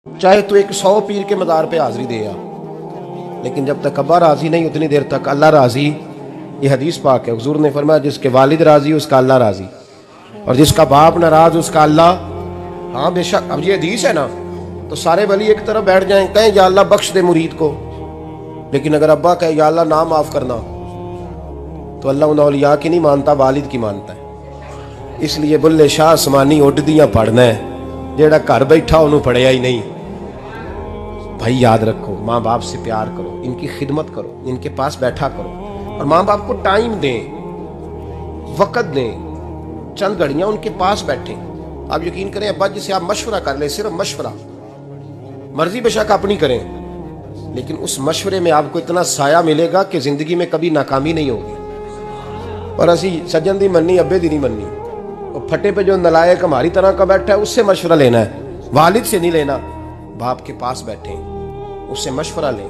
چاہے تو 100 پیر کے مزار پہ حاضری دے آ، لیکن جب تک ابا راضی نہیں اتنی دیر تک اللہ راضی۔ یہ حدیث پاک ہے، حضور نے فرمایا جس کے والد راضی اس کا اللہ راضی، اور جس کا باپ ناراض اس کا اللہ۔ ہاں بے شک، اب یہ حدیث ہے نا، تو سارے ولی ایک طرف بیٹھ جائیں، کہیں یا اللہ بخش دے مرید کو، لیکن اگر ابا کہے یا اللہ نہ معاف کرنا، تو اللہ ان اولیاء کی نہیں مانتا، والد کی مانتا ہے۔ اس لیے بلے شاہ آسمانی اڈ دیاں پڑھنا ہے، جیڑا گھر بیٹھا انہوں پڑھیا ہی نہیں۔ بھائی یاد رکھو، ماں باپ سے پیار کرو، ان کی خدمت کرو، ان کے پاس بیٹھا کرو، اور ماں باپ کو ٹائم دیں، وقت دیں، چند گھڑیاں ان کے پاس بیٹھیں۔ آپ یقین کریں ابا جی سے آپ مشورہ کر لیں، صرف مشورہ، مرضی بے شک اپنی کریں، لیکن اس مشورے میں آپ کو اتنا سایہ ملے گا کہ زندگی میں کبھی ناکامی نہیں ہوگی۔ اور اسی سجن دی مننی ابے دی نہیں مننی، اور پھٹے پہ جو نلائق ہماری طرح کا بیٹھا ہے اس سے مشورہ لینا ہے، والد سے نہیں لینا۔ باپ کے پاس بیٹھیں، اس سے مشورہ لیں۔